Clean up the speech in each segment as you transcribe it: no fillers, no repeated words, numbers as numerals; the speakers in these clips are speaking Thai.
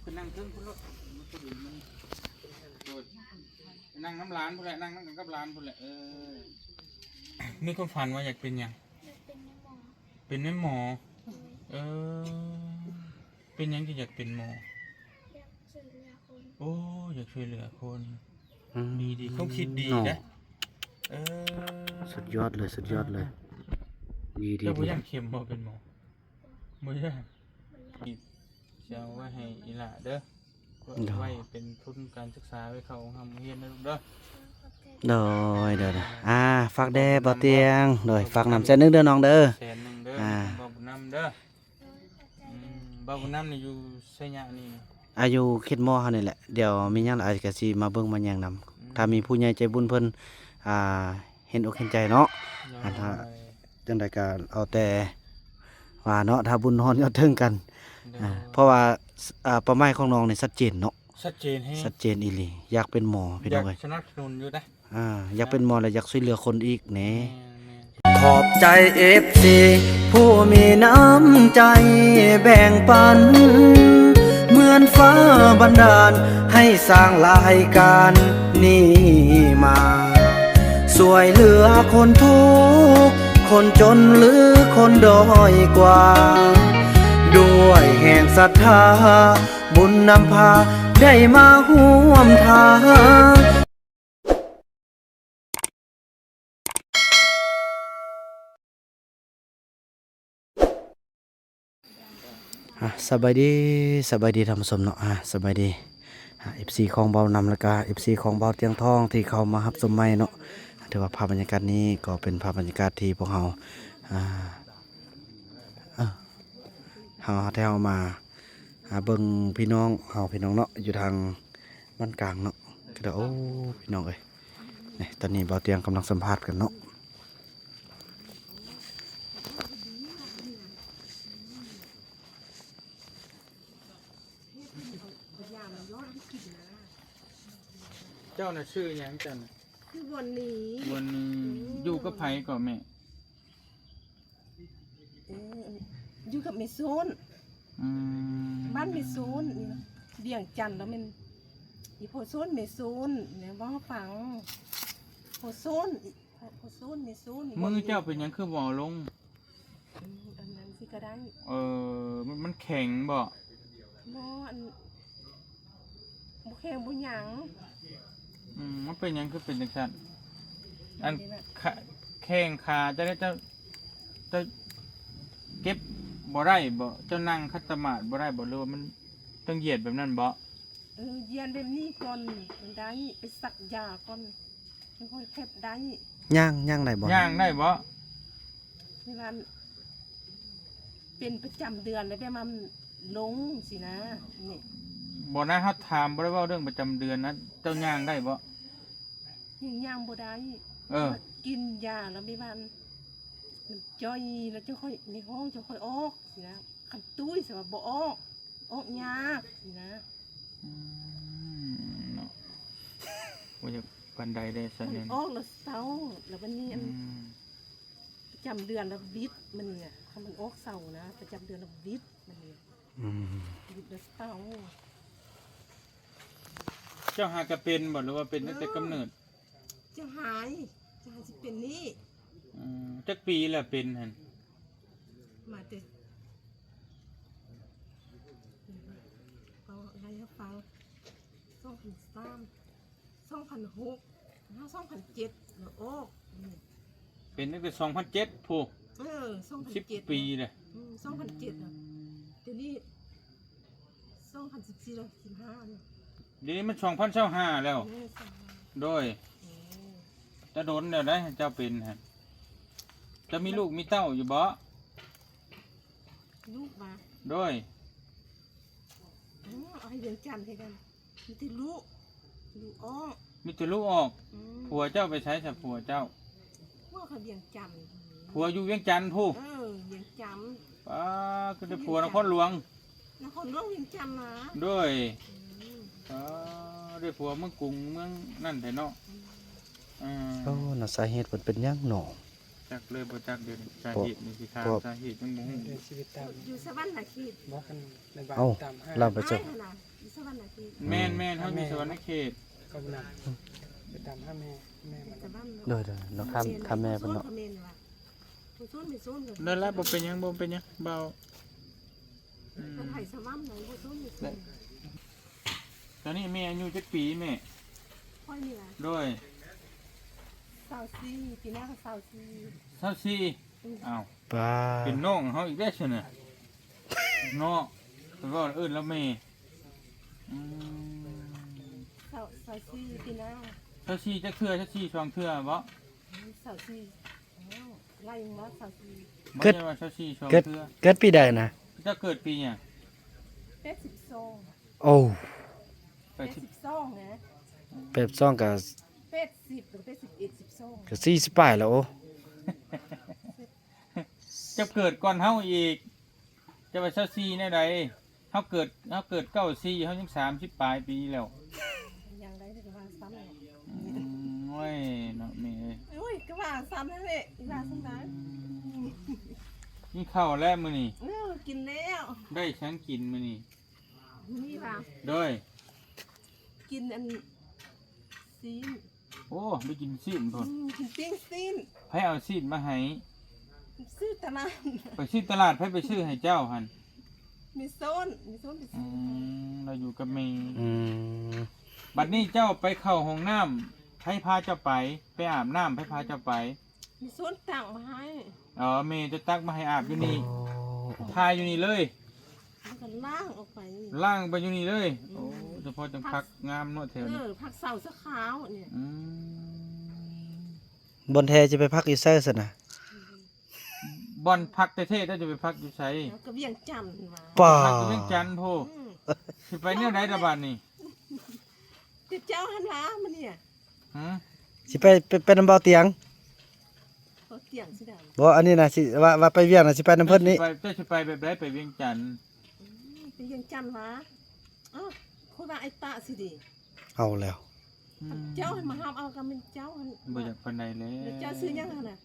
คือนั่งเครื่องพุ่นรถมันก็ดีมันโดดนั่งน้ำร้านพุ่นแหละนั่งน้ำกับร้านพุ่นแหละมีความฝันว่าอยากเป็นหยังเป็นแม่หมอเป็นหยังที่อยากเป็นหมอโอ้อยากช่วยเหลือคนดีเขาคิดดีนะสุดยอดเลยสุดยอดเลยดีดี เจ้าผู้ยังเข็มบ่เป็นหมอบ่ใช่จะเอาไว้ให้อีหล่าเด้อไว้เป็นทุนการศึกษาไว้เขาทำเรียนนะลูกเด้อโดยฝากแด่บ่เตียงโดยฝากนำแสนนึงเด้อน้องเด้อแสนหนึ่งเด้อบ่าวบุญนำเด้อบ่าวบุญนำนี่อยู่ไสยะนี่อายุคิดมอเฮานี่แหละเดี๋ยวมีหยังอาจก็สิมาเบิ่งมาแยงนำถ้ามีผู้ใหญ่ใจบุญเพิ่นเห็นอกเห็นใจเนาะถ้าจังได๋ก็เอาแต่ว่าเนาะถ้าบุญฮอนยอดถึงกันเพราะว่าเป้าหมายของน้องนี่ชัดเจนเนาะชัดเจนให้ชัดเจนอีหลีอยากเป็นหมอพี่น้องเอ้ยสนับสนุนอยู่นะอยากเป็นหมอและอยากช่วยเหลือคนอีกแหน่ขอบใจ FC ผู้มีน้ำใจแบ่งปันเหมือนฟ้าบันดาลให้สร้างรายการนี้มาสวยเหลือคนทุกข์คนจนหรือคนด้อยกว่าด้วยแห่งศรัทธาบุญนำพาได้มาร่วมทางสบายดีท่านผู้ชมเนาะสบายดีFC ของเบานำแล้วก็ FC ของเบาเตียงทองที่เข้ามารับชมใหม่เนาะถือว่าภาพบรรยากาศนี้ก็เป็นภาพบรรยากาศที่พวกเราแถวมาเบิ่งพี่น้องเนาะอยู่ทางบ้านกลางเนาะก็โอ้พี่น้องเอ้ยนี่ตอนนี้เบาเตียงกำลังสัมภาษณ์กันเนาะเจ้าน่ะชื่อหยังจันคือวันนี้อยู่กับไผก่อนแม่อยู่กับเมโซนบ้านเมโซนเบี่ยงจันทร์แล้วมันอีโพโซนเมโซนเนี่ยว่าฟังโพโซนเมโซนมือเจ้าเป็นหยังคือบ่ลงอันนั้นสิก็ได้มันแข็งบ่อันบุแข็งบุหยังมันเป็นหยังคือเป็นจังซั่นอันแข้งขาจะได้จะเก็บบ่ได้บ่เจ้านั่งคัตมาดบ่ได้บ่หรือว่ามันต้องเหยียดแบบนั้นบ่เหยียดแบบนี้ก่อนมันได้ไปสักยาก่อนไม่ค่อยแคบได้ย่างได้บ่ย่างได้บ่เวลาเป็นประจำเดือนแล้วแบบมันลงสินะนี่บ่นะเฮาถามบ่ได้เว้าเรื่องประจำเดือนนะเจ้าย่างได้บ่ย่างบ่ได้กินยาแล้วไม่มันจ่อยแล้วจะค่อยในห้องจะค่อยออกสินะคันตุ้ยสำหรับบ่ออกยากสินะเนาะว่าจะปันใดได้ซะเนี่ยออกแล้วเศร้าแล้ววันนี้ประจำเดือนแล้ววิทย์มันเนี่ยถ้ามันออกเศร้านะประจำเดือนแล้ววิทย์มันเนี่ยวิทย์แล้วเศร้าเจ้าหากระเป็นบ่หรือว่าเป็นตั้งแต่กำเนิดจะหายสิเป็นนี่จักปีละเป็นหั่นมาแต่เอาอะไรให้ฟัง2003 2006 2007แล้วโอ้เป็นตั้งแต่2007พูก10 ปีเลย2007อ่ะเดี๋ยวนี้2014แล้ว15เนี่ยเดี๋ยวนี้มัน2025แล้วโดยจะโดนเดี๋ยวได้เจ้าเป็นฮะจะมีลูกมีเต้าอยู่บ่ลูกมาโดยเอาให้เดือนจันทร์ให้กันมีแต่ลูกออกมีแต่ลูกออกผัวเจ้าไปใช้สับผัวเจ้าเขาเวียงจันทร์ผัวอยู่เวียงจันทร์ผู้เวียงจันทร์ก็จะผัวนครหลวงเวียงจันทร์นะด้วยด้วยผัวเมืองกรุงเมืองนั่นแต่เนาะน่ะสาเหตุเป็นหยังหนอจักเลยบ่จักเดือนสาเหตุนี่สิถามสาเหตุมันบ่ฮู้อยู่สวรรค์น่ะคิดเราไปจัก อยู่สวรรค์เขต แม่นเฮาอยู่สวรรค์เขต ก็นำไปตามพ่อแม่มา แต่บ้าน โดยเนาะทำแม่เพิ่นเนาะ ผู้โซนไม่โซนเลย นั่นละบ่เป็นหยังเบา มันไห้สวรรค์ไหนผู้โซนไม่โซน ตอนนี้แม่อายุจักปีแม่ ค่อยนี่ล่ะ โดย 24ปีหน้าก็24 24อ้าว ป้า เป็นน้องเฮาอีกแล้วซั่นน่ะเนาะเพิ่นว่าเอิ้นแล้วแม่อืม 24ปีหน้า 24จักเทื่อ24 2เทื่อบ่ 24ไล่มา24 บ่ใช่ว่า24 2 เกิด เทื่อ เกิดปีใดนะ จะเกิดปีหยัง 82 โอ้ 82นะ แบบซ่องกับ 80ถึง81 12 40ปลายแล้วโอ้ จะเกิดก่อนเฮาอีก จะว่า24แน่ใดเฮาเกิด94เฮายัง30ปลายปีแล้ว ยังได้ถึงว่าซ้ำเลย โอ้ยเนาะแม่เอ้ย โอ้ยก็ว่าซ้ำนั่นแหละอีว่าซ้ำนั้น กินข้าวแล้วมื้อนี้ กินแล้ว ได้ฉันกินมื้อนี้ นี่ว่า โดย กินอันซีน โอ้ไปกินซีนพุ่น กินปิ้งซีน ไผเอาซีนมาให้ ซื้อตลาด ไปซื้อตลาดไผไปซื้อให้เจ้าหั่น มีโซนไปซื้อ เราอยู่กับแม่ อืม บัดนี้เจ้าไปเข้าห้องน้ำไผพาเจ้าไปอาบน้ำไผพาเจ้าไป มีโซนต่างมาให้ อ๋อแม่จะตักมาให้อาบอยู่นี่ทาอยู่นี่เลย แล้วก็ล่างออกไป ล่างไปอยู่นี่เลยโอ้เฉพาะจังพักงามเนาะแถวนี้ ผักเสาสะขาวเนี่ย บนแทจะไปพักอยู่ไสซั่นน่ะ บอนพักเท่ๆถ้าจะไปพักอยู่ไส แล้วก็เวียงจันทร์มา ป้า พักอยู่เวียงจันทน์โพสิไปเนี่ยไหนตะบานนี่ ติดเจ้าหันหล้ามันเนี่ย ฮะ สิไปนำเบาเตียง เขาเตียงสิดา บ่อันนี้น่ะสิว่าไปเวียงน่ะสิไปนำเพิ่นนี่ เจ้าสิไปแบบใดไปเวียงจันทน์ เป็นเวียงจันทร์วะอ้าวคนว่าไอ้ตาสิดิ เอาแล้ว เจ้าหันมาห้ามเอากันเป็นเจ้าหัน บ่อยากปานใดแล้ เดี๋ยว ว เจ้าซื้อยังหันน่ะ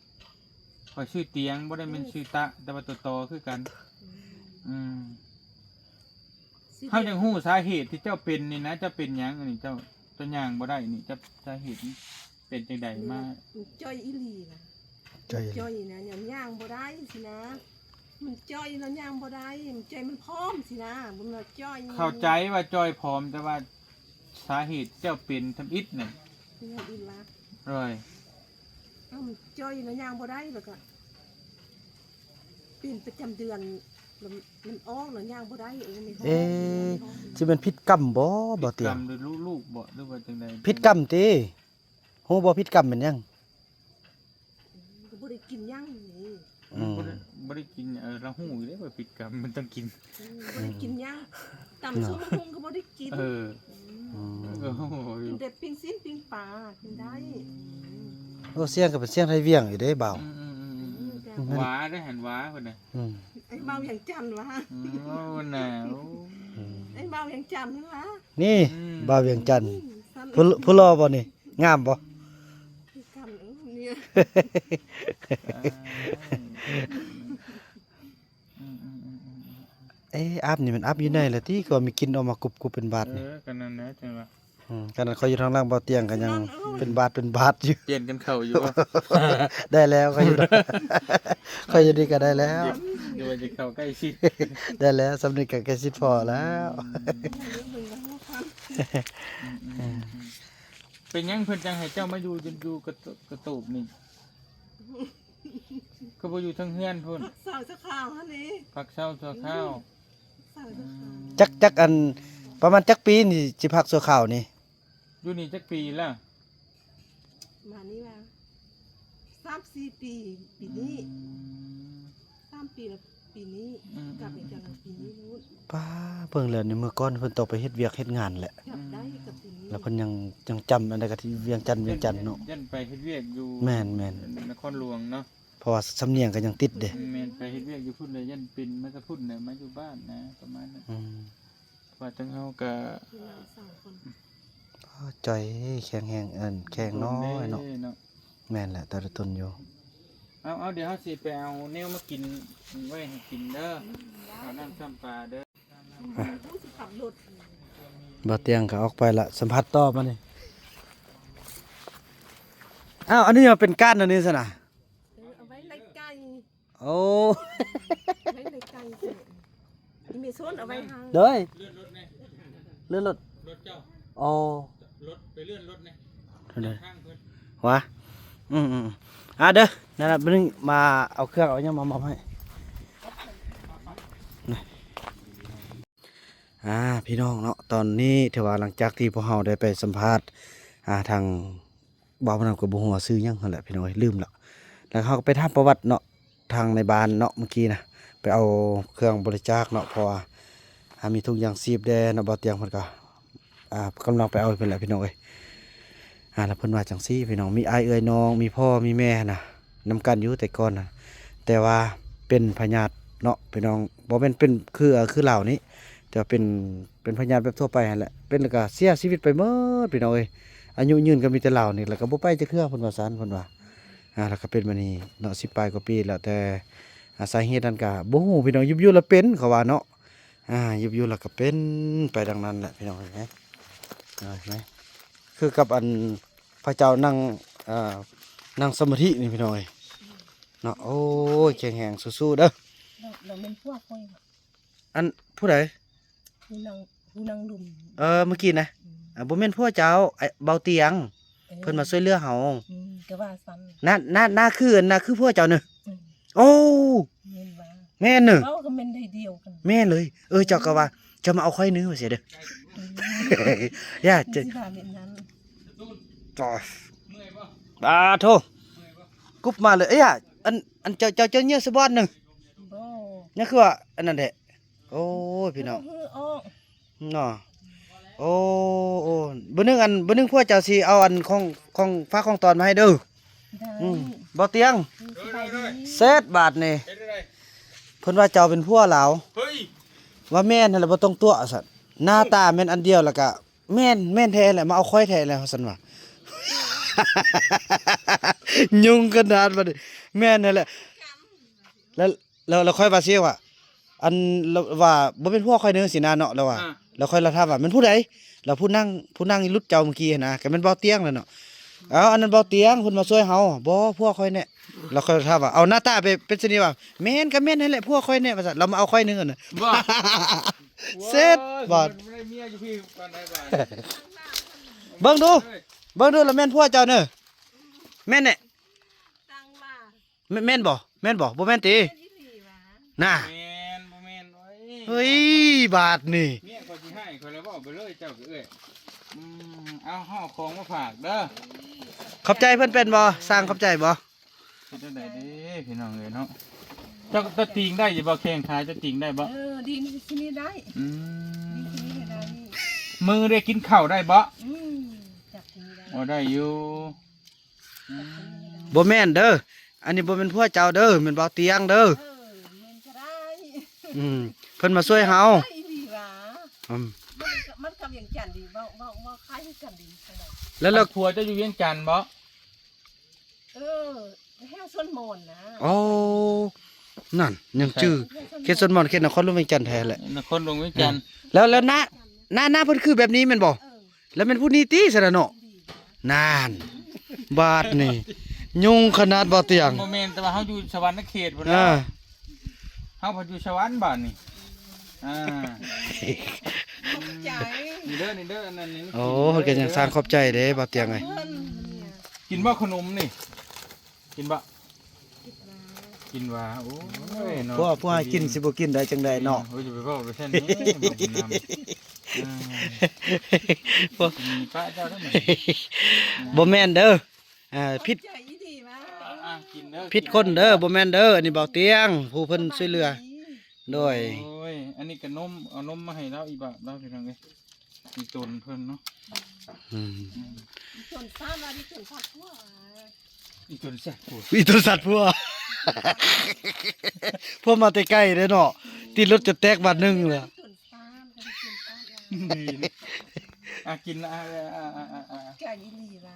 ข้อยชื่อเตียงบ่ได้แม่นชื่อตะแต่ว่าตัวตอคือกันเฮาจังฮู้สาเหตุที่เจ้าเป็นนี่นะเจ้าเป็นหยังอันนี้เจ้าย่างบ่ได้นี่เจ้าสาเหตุนี่เป็นจังไดมา จ้อยอีหลีนะ ใจ จ้อยนะอย่างย่างบ่ได้สินะ มันจ้อยแล้วย่างบ่ได้มันใจมันพร้อมสินะมันว่าจ้อย เข้าใจว่าจอยพร้อมแต่ว่าสาเหตุเจ้าเป็นทำอิฐน่ะ เป็นอีหละ ร้อย มันจ้อยแล้วย่างบ่ได้แล้วก็เป็นประจำเดือนแล้วมันออกแล้วย่างบ่ได้เองไม่พอ เอ๊ะสิเป็นพิษกรรมบ่บ่เตี ก ย รง รมหรือลูกๆบ่หรือว่าจังใด พิษกรรมติฮู้บ่พิษกรรมเป็นหยัง ก็บ่ได้กินย่างนี่ บ่ได้กินเราหู้อยู่เด้ว่าผิดกรรมมันต้องกิน บ่ได้กินย่างตำส้มพุงก็บ่ได้กิน เออ อืม โอ้โห กินแต่ปิ้งสิ้นปิ้งปลากินได้ โอ้เสียงก็เป็นเสียงไทยเวียงอยู่เด้บ่าว หวาได้หันหวาเพิ่นน่ะ อืม ไอ้เมาอย่างจันทร์วะ โอ้น่ะโอ้ ไอ้เมาอย่างจันทร์วะ นี่ อืม บ่าวเวียงจันทน์ สั้น ผู้รอบ่นี่งามบ่ กันเนี่ย เอ๊ะอัพนี่มันอัพอยู่ไหนล่ะติก็มีกินออกมากรุบๆเป็นบาดนี่ กันนั่นนะจังว่า ขนาดเขาอยู่ทางล่างบ่าวเตียงก็ยังเป็นบาดอยู่ เปลี่ยนกันเข้าอยู่ว่า ได้แล้วเขาอยู่ เขาอยู่ดีก็ได้แล้ว เดี๋ยวจะเข้าใกล้ชิด ได้แล้วสำนึกกับแกสิพอแล้ว เป็นหยังเพิ่นจังให้เจ้ามาอยู่จนอยู่กระตูบนี่ก็บ่อยู่ทั้งเฮือนพุ่น สาวจะข่าวฮะนี่ ผักเช้าตัวข้าว สาวจะข่าว จักอันประมาณจักปีนี่สิพักชั่วคราวนี่ อยู่นี่จักปีแล้ว มานี่มา3-4 ปีปีนี้3 ปีแล้วปีนี้กลับอีกจังปีนี้นู้น ป้าเบิ่งแล้วนี่มื้อก่อนเพิ่นต้องไปเฮ็ดเวียกเฮ็ดงานแหละ กลับได้กับปีนี้ แล้วเพิ่นยังจำอันใดก็ที่เวียงจันทน์เนาะ ยันไปเฮ็ดเวียกอยู่ แม่น นครหลวงเนาะ เพราะว่าสำเนียงก็ยังติดเด้ แม่นไปเฮ็ดเวียกอยู่พุ่นเลยยันเป็นมาจะพุ่นเนี่ยมาอยู่บ้านนะประมาณนั้น อืม ว่าจังเฮาก็ มีหลาน2 คน พอจ่อยแข็งแฮงแข็งน้อยเนาะ เนาะ แม่นแหละแต่ละตนอยู่ เอาเดี๋ยวเฮาสิไปเอาแนวมากินไว้ให้กินเด้อเอาน้ำซ้ำปลาเด้อ ผู้สิขับรถ บ่เตียงก็ออกไปละสัมผัสต่อมานี่อ้าวอันนี้มันเป็นก้านอันนี้ซะนะ เอาไว้ไล่ไก่ โอ้ ไว้ไล่ไก่สิอีเมซ่อนเอาไว้ทาง เด้ย เลื่อนรถเนี่ย เลื่อนรถ รถเจ้า อ๋อ รถไปเลื่อนรถเนี่ย เท่านั้น ข้างเพิ่น วะเด้อนั่นน่ะเบิ่งมาเอาเครื่องเอาหยังมามอบให้นี่พี่น้องเนาะตอนนี้ถือว่าหลังจากที่พวกเราได้ไปสัมภาษณ์ทางบ่าวพนันกับบ่ฮู้ว่าซื้อหยังนั่นแหละพี่น้องเอ้ยลืมแล้วแล้วเขาก็ไปถามประวัติเนาะทางในบ้านเนาะเมื่อกี้นะไปเอาเครื่องบริจาคเนาะเพราะว่ามีทุกอย่างซีบแดเนาะบ่เตียงเพิ่นก็กำลังไปเอาเพิ่นแหละพี่น้องเอ้ยแล้วเพิ่นว่าจังซี่พี่น้องมีอ้ายเอ้ยน้องมีพ่อมีแม่น่ะนํกันอยู่แต่ก่อนน่ะแต่ว่าเป็นพญาติเนาะพี่น้องบ่แม่นเป็นคือเหล่านี้แต่ว่าเป็นพญาติแบบทั่วไปนั่นแหละเป็นแล้วก็เสียชีวิตไปหมดพี่น้องเอ้ยอายุยืนก็มีแต่เหล่านี่แล้วก็บ่ไปจักเทื่อเพิ่นว่าซั่นเพิ่นว่าแล้วก็เป็นมานี่เนาะ10ปลายกว่าปีแล้วแต่สาเหตุนั้นก็บ่ฮู้พี่น้องอยู่ๆแล้วเป็นเขาว่าเนาะอยู่ๆแล้วก็เป็นไปดังนั้นแหละพี่น้องเห็นไหมเห็นไหมคือกับอันพระเจ้านั่งสมาธินี่พี่น้องเอ้ยเนาะโอ้ยแข็งแรงสู้ๆเด้อ เราเป็นพวกค่อย อันผู้ใด ผู้นางลุม เมื่อกี้นะบ่แม่นพ่อเจ้าไอ้เบาเตียงเพิ่นมาช่วยเหลือเฮา ก็ว่าซ้ำ น่าคือพ่อเจ้าเนอะโอ้ เห็นว่า แม่นเนอะ เขาก็เป็นได้เดียวกัน แม่นเลยเจ้าก็ว่าจะมาเอาค่อยเนื้อมาเสียเด้อย่าจะ ที่ว่าแบบนั้น จ่อ เมื่อยบ่ โทกุบมาเลยเอ้ยอันเจ้าเนื้อสะบอนหนึง บ่ นี่คือว่าอันนั้นแหละโอ้ยพี่น้อง ฮือออก เนาะโอ้บ่นึงพ่อเจ้าสิเอาอันของฟ้าของตอนมาให้เด้อ ได้ บ่เตียง สบายดี เศษบาทนี่ เฮ็ดได้ เพิ่นว่าเจ้าเป็นผัวลาว เฮ้ย ว่าแม่นนั่นแหละบ่ต้องตัวสัตว์หน้าตาแม่นอันเดียวแล้วก็แม่นแท้แหละมาเอาค่อยแท้แล้วซั่นว่า ยุ่งขนาดบัดนี้แม่นนั่นแหละแล้วค่อยว่าสิว่าอันว่าบ่เป็นผัวค่อยเนึงสินะเนาะแล้วว่าแล้วค่อยละถามว่ามันผู้ใดแล้วผู้นั่งรุดเจ้าเมื่อกี้นะก็แม่นเบาเตียงนั่นเนาะอันนั้นเบาเตียงเพิ่นมาช่วยเฮาบ่ผัวค่อยแน่แล้วค่อยถามว่าเอาหน้าตาไปเป็นสินี่ว่าแม่นก็แม่นนั่นแหละผัวค่อยแน่ว่าซั่นเรามาเอาค่อยหนึงอันน่ะ บ่ เสร็จบาด ไม่ได้เมียอยู่พี่ปานใดบาด เบิ่งดูแล้วแม่นผัวเจ้าเด้อแม่นแน่ ตังว่า แม่นบ่บ่แม่นติ เป็นอีหลีว่า น่ะ แม่นบ่แม่นโอ้ย เฮ้ยบาทนี่ เมียก็สิให้ข่อยแล้วบอกไปเลยเจ้าก็เอ้ยเอาห่อของมาฝากเด้อ ขอบใจเพิ่นเป็นบ่สร้างขอบใจบ่ เป็นจังไดเด้พี่น้องเอ้ยเนาะเจ้าจะติงได้อยู่บ่แข่งขาจะติงได้บ่ ดีนี่ที่นี่ได้ อื ดีที่ ม นี่ได้ มือได้กินข้าวได้บ่ จับที่นี่ได้ บ่ได้อยู่อืม บ่แม่นเด้ออันนี้บ่แม่นผัวเจ้าเด้อแม่นบ่าวเตียงเด้อ มันก็ได้ เพิ่นมาช่วยเฮา ได้อีหลีว่า อืม มันกับอย่างจันดีว่าคล้ายกันดีจังได๋ แล้ว ครัวเจะอยู่เวียงจันทน์บ่ แห้งส้นโมนนะ โอ้นั่นยังจื้อเขตสนมอนเขตนครหลวงเวียงจันทน์แท้แหละ นครหลวงเวียงจันทน์ แล้วหน้าเพิ่นคือแบบนี้แม่นบ่แล้วแม่นผู้นี้ติซะนะเนาะนานบาทนี่ยุ่งขนาดบ่าวเตียง บ่แม่นแต่ว่าเฮาอยู่สวรรค์เขตพุ่น อ่า นะเฮาพออยู่สวรรค์บ้านนี่ใจ นี่เด้ออันนั้นนี่ โอ้เพิ่นก็ยังสร้างขอบใจเด้บ่าวเตียงไง เพิ่นเนี่ย กินบ่ขนมนี่ กินบ่กินว่าโอ้ยเนาะ พวกให้กินสิบ่กินได้จังได๋เนาะ โอ้ยจะไปเว้าไปแค่นี้บ่กินน้ำ พวก มีป้าเจ้าได้ไหม บ่แม่นเด้อผิด ใจดีมา กินเด้อ ผิดคนเด้อบ่แม่นเด้ออันนี้บ่าวเตียงผู้เพิ่นช่วยเหลือโดย โอ้ยอันนี้ก็นมเอานมมาให้เราอีกบ่เราพี่น้องเอ้ยมีตนเพิ่นเนาะ จนซ่ามาที่จนพักทั่ว อีตนแซ่บโอ้ย มีโทรศัพท์พวก พวกมาแต่ใกล้เด้อเนาะติดรถจะแตกบาทหนึงเลย จนซ่ามันจนซ่า ดีนะกินใจดีละ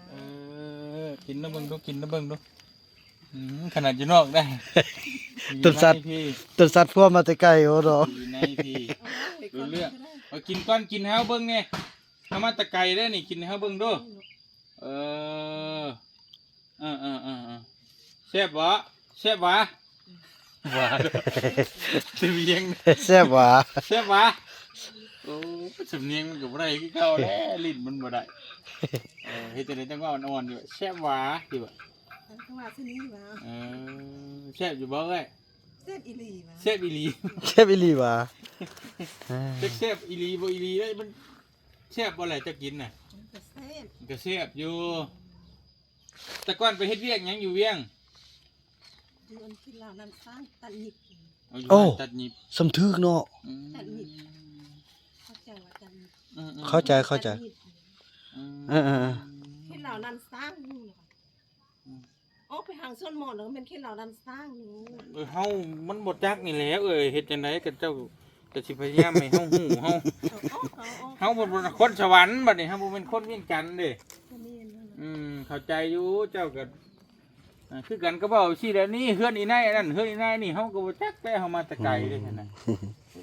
กินน้ำเบิ่งดูกินน้ำเบิ่งดูขนาดอยู่นอกได้ ต้นสัตว์พวกมาแต่ใกล้โอ้เนาะ อยู่ในพี่ดูเรื่องเอากินก้อนกินแล้วเบิ่งเนี่ย เอามาแตะไก่ได้นี่กินให้เฮาเบิ่งดูเออแซ่บบ่แซ่บบ่บ่สิเวียง แซ่บหวา แซ่บบ่โอ้สำเนียงมันก็บ่ได้คือเก่าแหล้ลิ้นมันบ่ได้เฮ็ดจังได๋จังว่าอ่อนๆอยู่แซ่บบ่อยู่บ่ จังหวะที่นี้ว่า แซ่บอยู่บ่เอ้ย เส้นอีหลีว่า แซ่บอีหลี แซ่บอีหลีหวา แซ่บอีหลีบ่อีหลีได้มันแซ่บบ่แหละจะกินน่ะ ก็เส้น มันก็แซ่บอยู่แต่ก่อนไปเฮ็ดเวียกหยังอยู่เวียง เดือนที่เรานั้นสร้างตันหยิบ เอาอยู่บ้านตัดหยิบ สำทึกเนาะ อืม ตันหยิบเข้าใจว่าตันหยิบ เข้าใจเข้าใจ ตันหยิบ เออ ที่เรานั้นสร้างนู่นน่ะออกไปหางส้นหมอนแล้วเป็นที่เรานั้นสร้างนู่น เฮามันบ่จักนี่แหละเฮ็ดจังไดกับเจ้าก็สิพยายามให้เฮาฮู้เฮา เอา บ่เป็นคนสวรรค์บัดนี้เฮาบ่เป็นคนเวียงจันทน์เด้ ก็มีนั่นน่ะ เข้าใจอยู่เจ้าก็คือกันก็เว้าสิแล้วนี่เฮือนอีนายอันนั้นเฮือนอีนายนี่เฮาก็บ่จักแต่เฮามาแต่ไกลเด้ซั่นน่ะ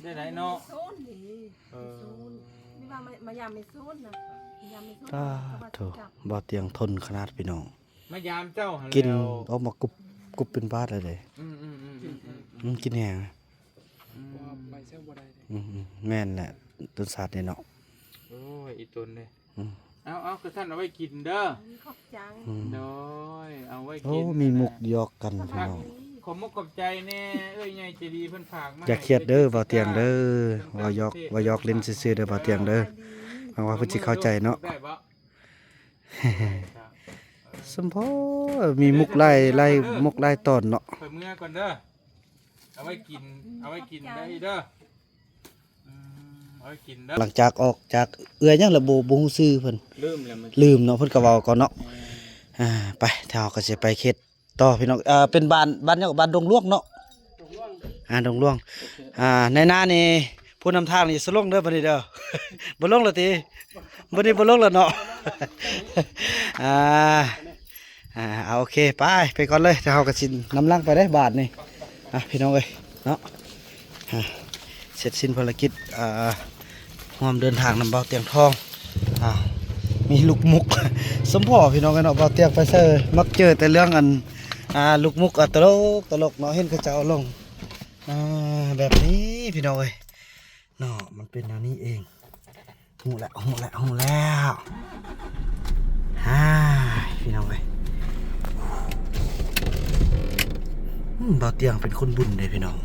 ได้ไหนเนาะ โซนนี่โซนนี่ว่ามายามไม่โซนนะมายามไม่โซน ก็ เขาว่า โถ จับ บ่เตียงทนขนาดพี่น้อง มายามเจ้าหั่น กิน แล้ว เอามากรุบเป็นบาดเลยเด้ กินแห้ง ว่าไปเซลบ่ได้เลย แม่นแหละต้นสัตว์นี่เนาะ โอ้ยอีตนเด้ อืม เอากระท่านเอาไว้กินเด้อ ขอบจัง โดยเอาไว้ โอ้ กิน มีมุกหยอกกันพี่น้อง ขอมกขอบใจแน่เอ้ยใหญ่ใจดีเพิ่นฝากมา อย่าเครียดเด้อบ่เตียงเด้อว่ายอกเล่นซื่อๆเด้อบ่เตียงเด้อหวังว่าเพิ่นสิเข้าใจเนาะ ได้บ่ สมพอมีมุกไล่มุกไล่ตอนเนาะ ไปเมื่อก่อนเด้อเอาไว้กินได้เด้อเอาไว้กินเด้อ หลังจากออกจากเอื้อยังระบ่ฮู้ชื่อเพิ่น ลืมแล้วมัน ลืมเนาะเพิ่นก็เว้าก่อนเนาะไปถ้าเราก็สิไปเขตต่อพี่น้องเป็นบ้านหยังบ้านดงหลวงเนาะดงหลวงในหน้านี่ผู้นำทางนี่สลงเด้อบัดนี้เด้อ บ่ลงแล้วติบัดนี้บ่ลงแล้วเนาะ เอาโอเคไปก่อนเลยถ้าเราก็สินำลังไปได้บาทนี่พี่น้องเอ้ยเนาะเสร็จสิ้นภารกิจร่วมเดินทางนำเบาเตียงทองมีลูกมุก สมพ่อพี่น้องกันเนาะเบาเตียงไปเซอร์มักเจอแต่เรื่องลูกมุกตลกเนาะเห็นเขาจะเอาลงแบบนี้พี่น้องเอ้ยเนาะมันเป็นแนวนี้เองหูแล้วพี่น้องเอ้ยเบาเตียงเป็นคนบุญเลยพี่น้อง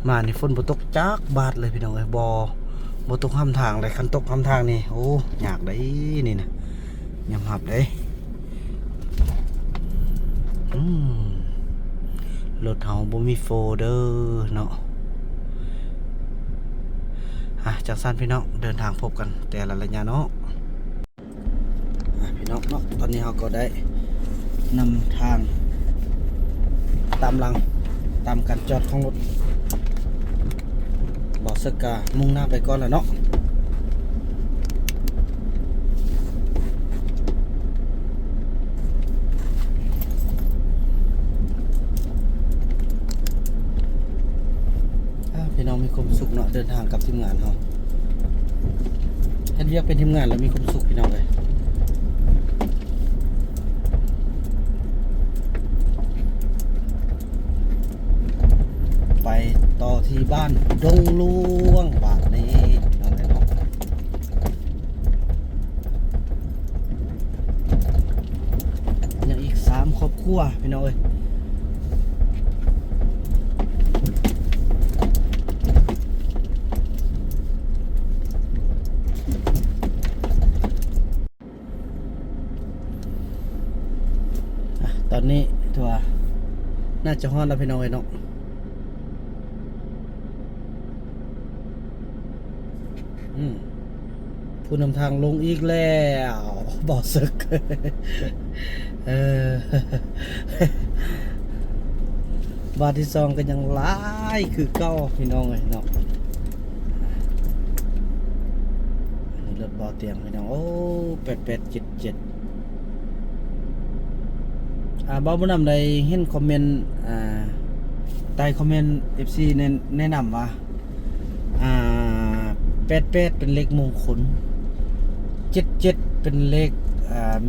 มาในฝนบ่ตกจักบาทเลยพี่น้องเอ้ยบ่ตกห้ำทางเลยคันตกห้ำทางนี่โอ้ยากได้นี่นะยำหับได้รถเฮาบ่มีโฟเดอร์เนาะจากสั้นพี่น้องเดินทางพบกันแต่ละระยะเนาะพี่น้องเนาะตอนนี้เราก็ได้นำทางตามหลังตามการจอดของรถบ่อสกามุ่งหน้าไปก่อนแล้วเนาะพี่น้องมีความสุขเนาะเดินทางกับทีมงานเราเฮ็ดเวียกเป็นทีมงานแล้วมีความสุขพี่น้องเลยไปต่อที่บ้านดงหลวงบาทนี้น้องเลยเนาะยังอีก3ครอบครัวพี่น้องเอ้ยตอนนี้ตัวน่าจะฮอดแล้วพี่น้องเอ้ยเนาะผู้นำทางลงอีกแล้วบ่อสึก บาทที่2ก็ยังหลายคือเก่าพี่น้องเอ้ยเนาะอันนี้รถบ่อเตียงพี่น้องโอ้8877บ่าวบุญนำได้เห็นคอมเมนต์ใต้คอมเมนต์ FC แนะนำว่า88เป็นเลขมงคล 77เป็นเลข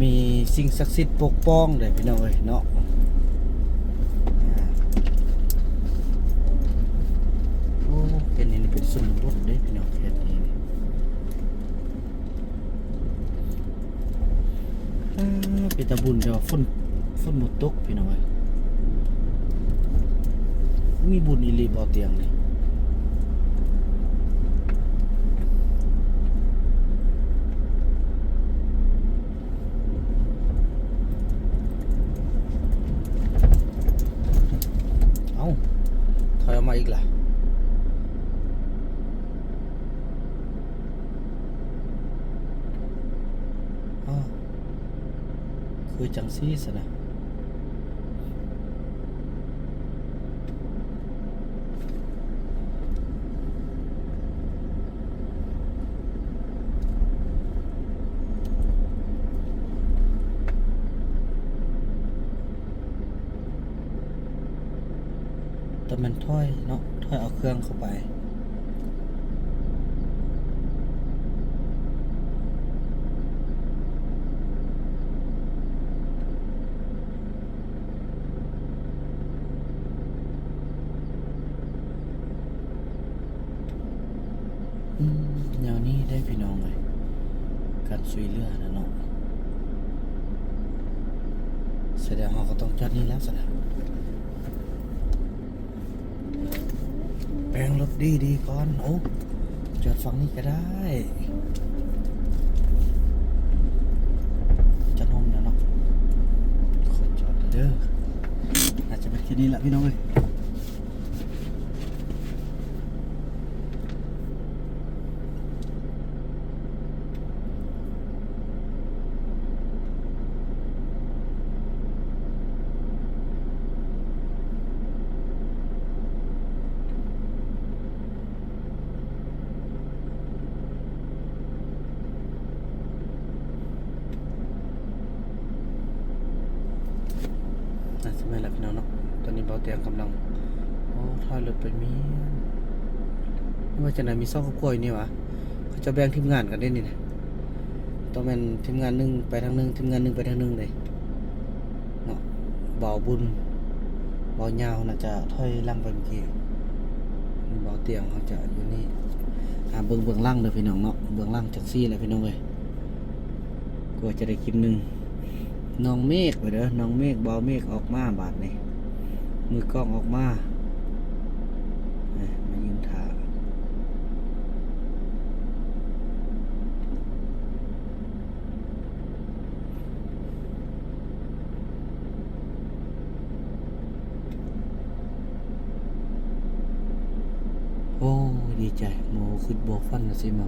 มีสิ่งศักดิ์สิทธิ์ปกป้องเด้อพี่น้องเอ้ยเนาะโอ้เป็นนี่เป็นสุนบทเด้อพี่น้องเฮ็ดนี่เป็นตะบุญแต่ว่าฝนบ่ตกพี่น้องเอ้ยมีบุญอีหลีบ่เตียงนี่ถอยออกมาอีกล่ะคือจังซี่ซะนะแต่มันถ้อยเนาะถ้อยเอาเครื่องเข้าไปแนวนี้ได้พี่น้องเลยการช่วยเหลือนะเนาะแสดงว่าเขาต้องจัดนี่แล้วสินะแปลงรถดีก่อนโอ้จอดฝั่งนี้ก็ได้จะนมนะเนาะขอจอดเด้ออาจจะเป็นแค่นี้แหละพี่น้องเอ้ยใช่ไหมล่ะพี่น้องเนาะตอนนี้เบาเตียงกำลังถอยรถไปมีว่าจะไหนมีซ่องกับกล้วยนี่วะเขาจะแบ่งทีมงานกันได้นี่นะต้องเป็นทีมงานหนึ่งไปทางหนึ่งทีมงานหนึ่งไปทางหนึ่งเลยเนาะเบาบุญเบาเงาน่าจะถอยล่างไปเมื่อกี้เบาเตียงเขาจะอยู่นี่เบื้องล่างเลยพี่น้องเนาะเบื้องล่างจังซี่เลยพี่น้องเลยก็จะได้คลิปหนึ่งน้องเมฆไปเด้อน้องเมฆเบาเมฆออกมาบาดนี่มือกล้องออกมามายืนถ่ายโอ้ดีใจโมขึ้นโบฟันนะสิมา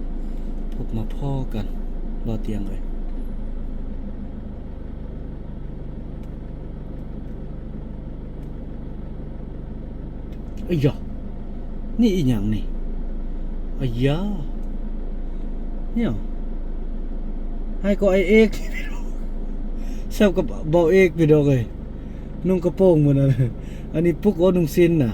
พบมาพ่อกันรอเตียงเลยอ้ยนี่อีหยังนี่อ้ยเนี่ยให้ก็ไอเอกเซลกับเบาเอกพี่ดอกเลยนุ่งกระโปรงมันอะไรอันนี้ปุ๊กนุ่งซินน่ะ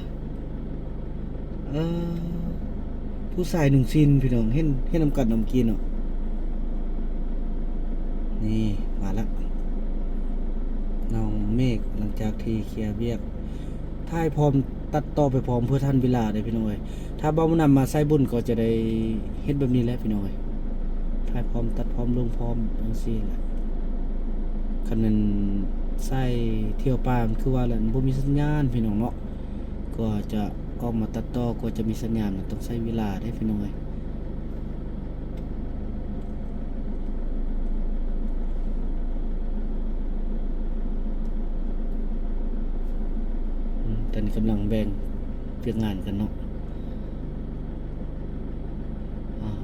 ผู้ชายนุ่งซินพี่น้องเห็นน้ำกัดน้ำกินเนาะนี่มาแล้วน้องเมฆหลังจากที่เคลียร์เบียกถ่ายพร้อมตัดต่อไปพร้อมเพื่อท่านเวลาได้พี่น้องเอ้ยถ้าเบานำมาใส่บุญก็จะได้เฮ็ดแบบนี้แหละพี่น้องเอ้ยถ่ายพร้อมตัดพร้อมลงพร้อมจังซี่แหละคันนั้นใส่เที่ยวป่ามันคือว่าแล้วบ่มีสัญญาณพี่น้องเนาะก็จะออกมาตัดต่อก็จะมีสัญญาณต้องใช้เวลาได้พี่น้องเอ้ยตอนนี้กำลังแบ่งเรื่องงานกันเนาะ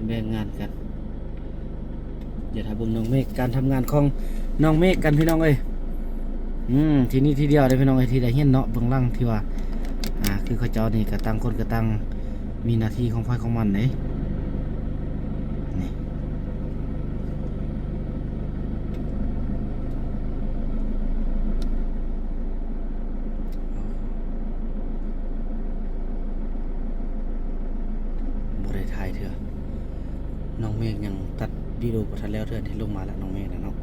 แบ่งงานกันอย่าทำบุญน้องเมฆการทำงานของน้องเมฆกันพี่น้องเอ้ยทีนี้ทีเดียวเลยพี่น้องเอ้ยทีได้เห็นเนาะเบื้องล่างที่ว่าคือเขาเจ้านี่กระตังคนกระตังมีหน้าที่ของไฟของมันเลยนี่บริไทยเถอะน้องเมฆยังตัด วิดีโอบ่ทันแล้วเทื่อที่ลงมาแล้วน้องเมฆนะเนาะ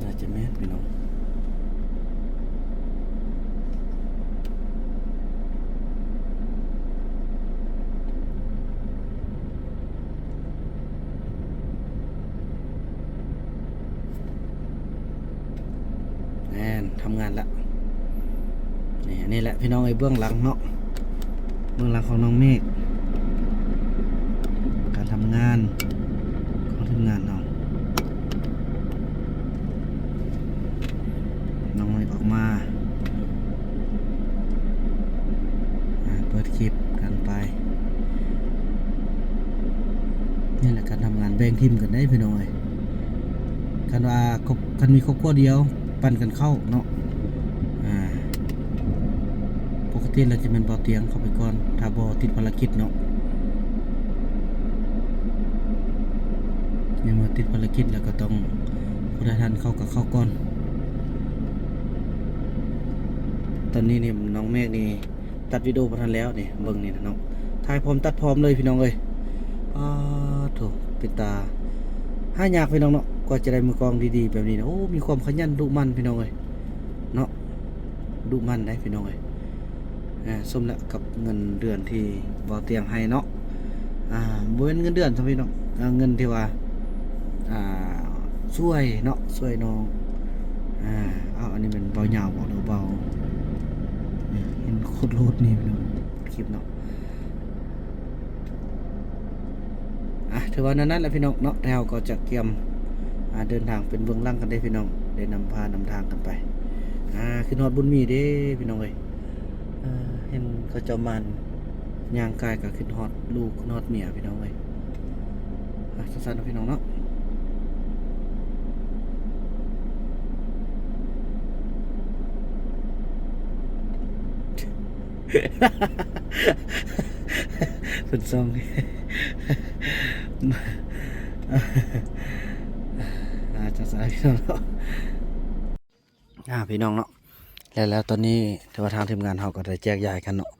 น่าจะแม่นพี่น้องทำงานละนี่อันนี้แหละพี่น้องไอ้เบื้องหลังเนาะเบื้องหลังของน้องเมฆการทำงานของทีมงานน้องเมฆออกมาเปิดคลิปกันไปนี่แหละการทำงานแบ่งทีมกันได้พี่น้องเอ้ยกันว่ากันมีครอบครัวเดียวปั่นกันเข้าเนาะปกติเราจะเป็นบ่อเตียงเข้าไปก่อนถ้าบ่ติดภารกิจเนาะเนี่ยมาติดภารกิจแล้วก็ต้องผู้ใดทันเข้ากับเข้าก่อนตอนนี้นี่น้องเมฆนี่ตัดวิดีโอพอทันแล้วนี่เบิ่งนี่นะน้องถ่ายพร้อมตัดพร้อมเลยพี่น้องเอ้ยโถเป็นตาห้ายากพี่น้องเนาะก็จะได้มือกองดีๆแบบนี้นะโอ้มีความขยันดุมันพี่น้องเอ้ยเนาะดุมันได้พี่น้องเอ้ยสมแล้วกับเงินเดือนที่บ่เตียงให้เนาะบ่เป็นเงินเดือนซะพี่น้องเงินที่ว่าช่วยเนาะช่วยน้องอันนี้เป็นเบาหยาวบอกเบาเห็นโคตรโลดนี่พี่น้องคลิปเนาะถือว่านั้นแหละพี่น้องเนาะเราก็จะเตรียมเดินทางเป็นเบื้องหลังกันได้พี่น้องได้นำพานำทางกันไปขึ้นฮอดบุญมีเด้พี่น้องเอ้ยเห็นเขาเจ้ามันย่างกายกับขึ้นฮอดลูกขึ้นฮอดเมียพี่น้องเอ้ยสั้นๆนะพี่น้องเนาะเป็นซองจะสายพี่น้องเนาะพี่น้องเนาะแล้วตอนนี้ถือว่าทางทีมงานเขาก็ได้แจกย้ายกันเนาะ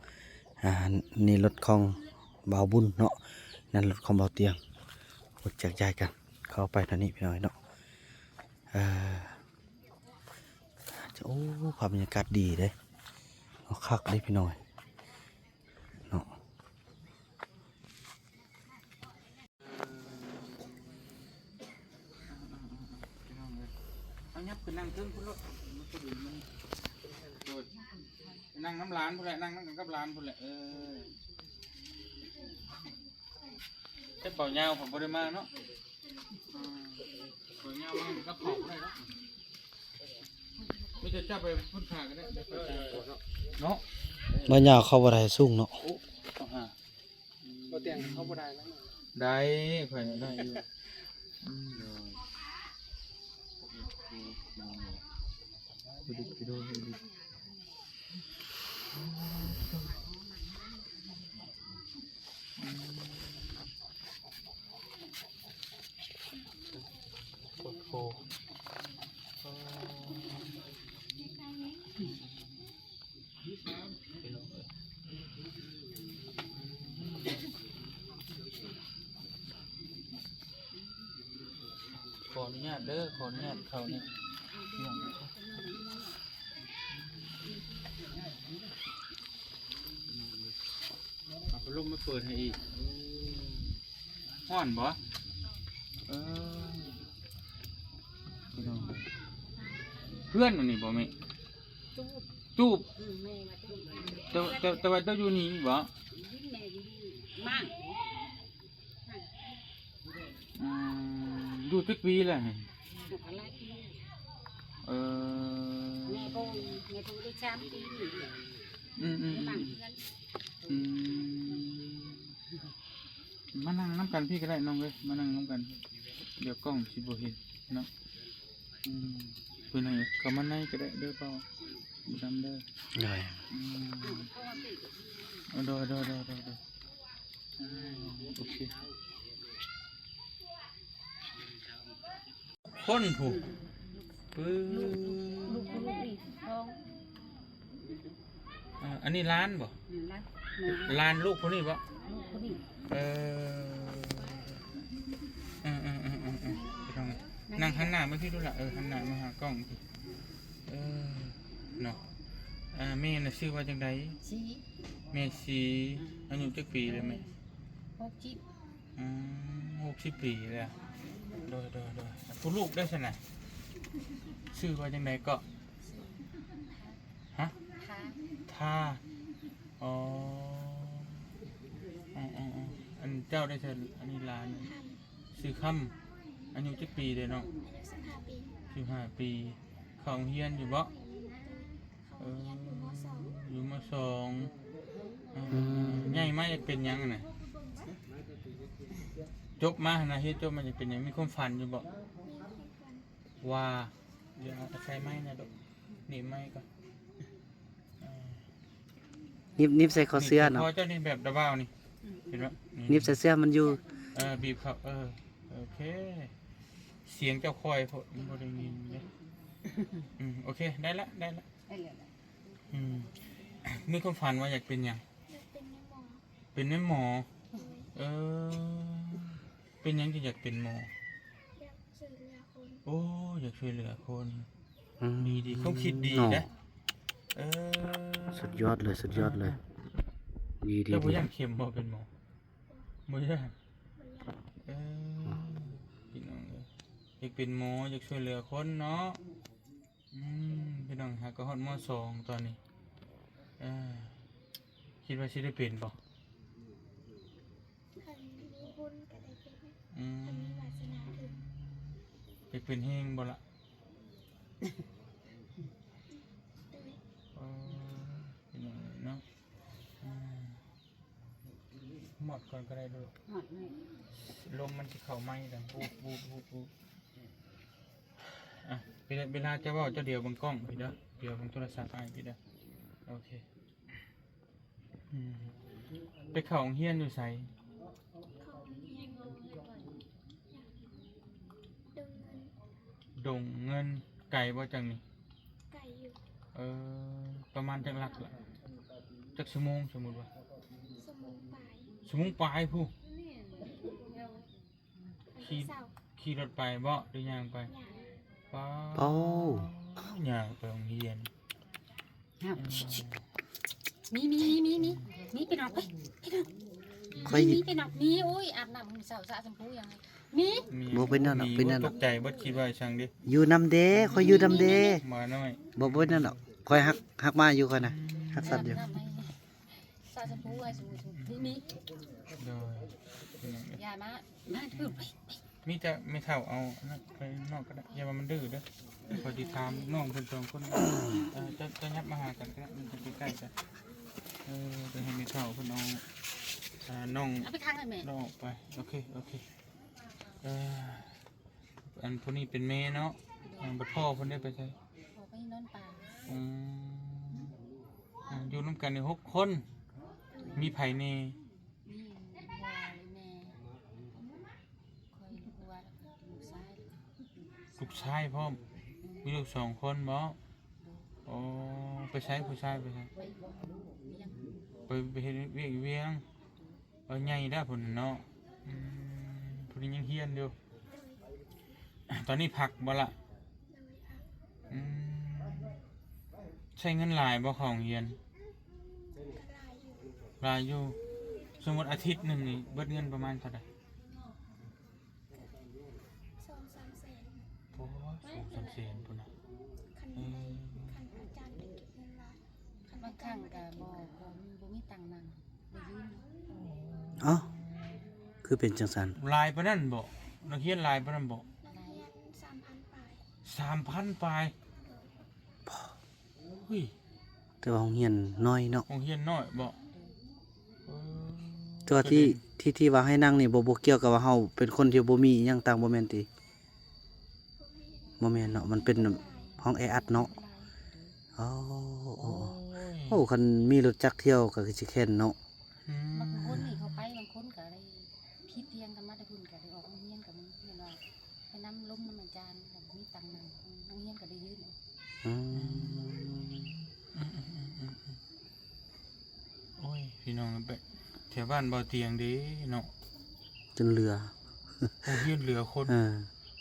นี่รถของบ่าวบุญเนาะนั่นรถของบ่าวเตียงรถแจกย้ายกันเข้าไปทางนี้พี่น้องเนาะโอ้ภาพบรรยากาศดีเลยคักเลยพี่น้องเนาะเอายับขึ้นนั่งเครื่องพุ่นรถมันก็ดีมันโดดนั่งน้ำร้านพุ่นแหละนั่งกับร้านพุ่นแหละเจ็บเบาเงาผมบริมาเนาะเบาเงามันก็ขอบได้แล้วไม่จะจับไปพุ่นขากันได้เนาะ บ่ยาวเข้าบ่ได้สูงเนาะ บ่เตียงเข้าบ่ได้แล้ว ได้ข่อยได้อยู่ขออนุญาตเด้อขออนุญาตเขาเนี่ยเอาพัดลมมาเปิดให้อีกห้อนบ่เพื่อนอันนี้บ่แม่จูบแต่ว่าเจ้าอยู่นี่บ่ดูจักปีแล้วนี่แม่โบแม่โบได้3 ปีนี่บางเพื่อนมานั่งน้ำกันพี่ก็ได้น้องเลยมานั่งน้ำกันเดี๋ยวกล้องสิบ่เห็นเนาะเพื่อนให้เขามาในก็ได้เด้อเปล่าบุดำเด้อได้โดโอเคคนผูกปื้อ ลูกนี่ท้อง อันนี้ร้านบ่ร้านลูกคนนี้บ่ลูกคนนี้ นั่งหันหน้ามาพี่ดูละหันหน้ามาหากล้องพี่เนาะแม่น่ะชื่อว่าจังได สี แม่สีอายุจักปีเลยแม่ 60 60 ปีแล้วโดยผู้ลูกได้ซั่นน่ะชื่อว่าจังไดก็ฮะ ค่ะ ท่าอ๋ออันเจ้าได้เชิญอันนี้หลานชื่อค่ำอายุจักปีเด้เนาะ15 ปีเข้าโรงเรียนอยู่บ่อยู่ม.2 ใหญ่มาจะเป็นหยังน่ะจบมานะเฮ็ดจบมาจะเป็นหยังมีความฝันอยู่บ่ว่าเดี๋ยวเอาใส่ไม้นะลูกนี่ไม้ก่อน นิบใส่คอเสื้อเนาะ พอเจ้านี่แบบดะบ้าวนี่เห็นบ่ นิบใส่เสื้อมันอยู่ บีบเขาโอเคเสียงเจ้าคอยพอบ่ได้ยินเด้โอเคได้ละ ได้เลย มีความฝันว่าอยากเป็นหยังเป็นแม่หมอเป็นหยังที่อยากเป็นหมอโอ้อยากช่วยเหลือคนดีเขาคิดดีนะสุดยอดเลยดี แต่บ่อยากเข็มบ่เป็นหมอบ่อยากพี่น้องอยากเป็นหมออยากช่วยเหลือคนเนาะพี่น้องหาก็ฮอดม.2 ตอนนี้คิดว่าสิได้เป็นบ่อยากเป็นแฮงบ่ล่ะพี่น้องเนาะหมดก่อนก็ได้ดู หอดเลย ลมมันสิเข้าไหม้ดังปูเวลาจะเว้าเจ้าเดียวบนกล้องพี่เด้อเดี๋ยวบนโทรศัพท์อ้ายพี่เด้อโอเคไปเข้าโรงเรียนอยู่ไสดงเงินไก่บ่จังนี่ไก่อยู่ประมาณจักหลักล่ะจักชั่วโมงสมมุติว่าชั่วโมงปลายผู้ขี่รถไปบ่หรือย่างไปป้าย่างไปโรงเรียน มีไปนอกไปมีไปนอกมีโอ้ยอาบน้ำสาวสะชมพูยังไงมี บ่เป็นนั่นหรอกเป็นนั่นหร ต อก กใจบ่คิดว่าช่างดิ อยู่นำเด้คอยอยู่นำเด้ มาหน่อย บ่เป็นนั่นหรอกคอยฮักมาอยู่คอยนะฮักสัตว์อยู่ สะชมพูไอ้สูมี โดย ยามาถือไป มีแต่ไม่เท่าเอานั่นไปนอกก็ได้อย่าว่ามันดื้อเด้อพอดีถามน้องเพิ่นสองคนจะยับมาหากันก็ได้มันจะใกล้ๆกันจะให้ไม่เท่าเพิ่นเอาน้อง เอาไปข้างเลยแม่ น้องออกไปโอเคอันพวกนี้เป็นแม่เนาะบัดพ่อเพิ่นได้ไปใช่ ขอไปนอนป่า อยู่นำกันใน6 คน มีไผแน่ นี่วัวเลยแม่คอยวัวลูกชาย ลูกชายพร้อมมีลูก2 คนบ่อ๋อไปใช้ผู้ชายไปใช้ ไปเฮ็ดเวียงใหญ่ได้ผลเนาะผลยังเฮียนอยู่ตอนนี้ผักบ่ละใช้เงินหลายบ่ของเฮียนหลายอยู่สมมติอาทิตย์หนึ่งนี่เบิดเงินประมาณเท่าไหร่2-3 แสนโอ้2-3 แสนพุ่นน่ะบางครั้งก็บ่มีตังค์นั่งไปยืม เอ้าคือเป็นจังซั่น ลายปานนั้นบ่นักเรียนลายปานนั้นบ่ 3,000 ปลายเฮ้ย แต่ว่าโรงเรียนน้อยเนาะ โรงเรียนน้อยบ่ ตัวที่ว่าให้นั่งนี่บ่เกี่ยวกับว่าเฮาเป็นคนที่บ่มีอิหยังต่างบ่แม่นติบ่แม่นเนาะมันเป็นห้องแออัดเนาะโอ้คันมีรถจักรเที่ยวก็คือสิแค่นเนาะ บางคนนี่เขาไปบางคนก็ได้พิเทียงกันมาแต่คุณก็ได้ออกโรงเรียนกับมึงเห็นว่าให้น้ำล้มน้ำอาจารย์แบบมีตังค์นั่งโรงเรียนก็ได้ยืม โอ้ยพี่น้องไปแถวบ้านบ่อเตียงเด้เนาะ จนเรือ โรงเรียนเหลือคน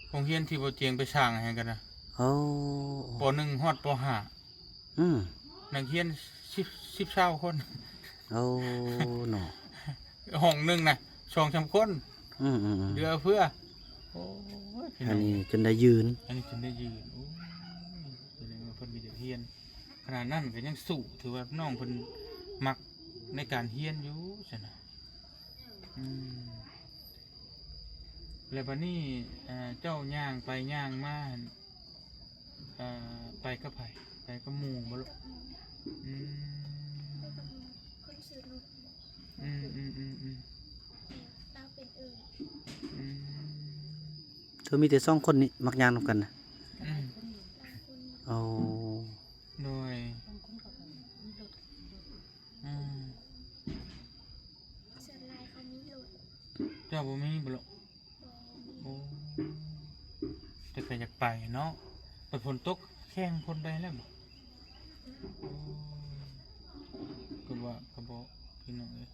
โร งเรียนที่บ่เจียงไปสร้างให้กันนะ โอ้ ป .1 ฮอดป อืม .5 นักเรียน10 20คน โอ้เนาะ ห้องหนึงน่ะ2-3คน อืม เหลือเพื่อโอ้ยพี่ อั น้ น อง นี้จนได้ยืน อันนี้จนได้ยืนโอ้ยแสดงว่าเพิ่นมีแต่เรียนขนาดนั้นก็ยังสู้ถือว่าน้องเพิ่นมักในการเรียนอยู่ซั่นน่ะแล้วบัดนี้เจ้าย่างไปย่างมาไปกับไผไปกับหมู่บ่ลูกอืม คนซื้อรถ อืม เราเป็นอื่น อืม เธอมีแต่2คนนี่มักย่างนํกันนะ อืม บางคน โอ้ โดย บางคนก็แบบมีรถ อืม ส่วนลายเขามีรถ เจ้าบ่มีบ่ลูก โอ้แต่ก็อยากไปเนาะไปฝนตกแข่งคนใดแล้วบ่โอ้ก็บอกพี่น้องเอ้ย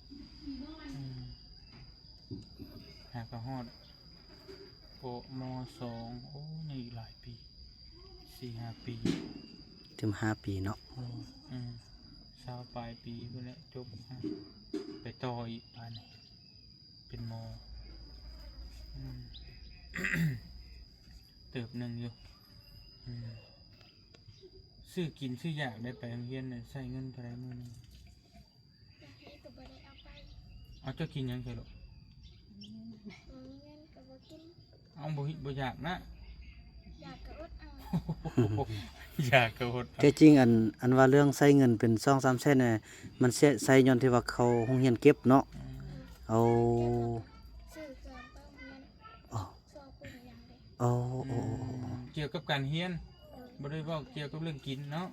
หากระฮอดปม2โอ้นี่อีกหลายปี 4-5 ปี ถึง5 ปีเนาะ 20ปลายปีพุ่นแหละจบไปต่ออีกปานนี้เป็นมอืม เติบหนึ่งอยู่ซื้อกินซื้ออยากได้ไปโรงเรียนเนี่ยใช้เงินเท่าไรมื้อหนึง อยากให้ตัวบ่ได้เอาไป เอาเจ้ากินหยังไงหรอก บ่มีเงินก็บ่กิน เอาบ่อยากนะ อยากก็อดเอา อยากก็อด แต่จริงอันว่าเรื่องใช้เงินเป็น 2-3 แสนเนี่ยมันใช้ย้อนที่ว่าเขาโรงเรียนเก็บเนาะเอา ซื้อเครื่องเป้าเงิน อ๋อ สอบเป็นอย่างเด็ก โอ้โอ้ เกี่ยวกับการเรียนบ่ได้เว้าเกี่ยวกับเรื่องกินเนาะ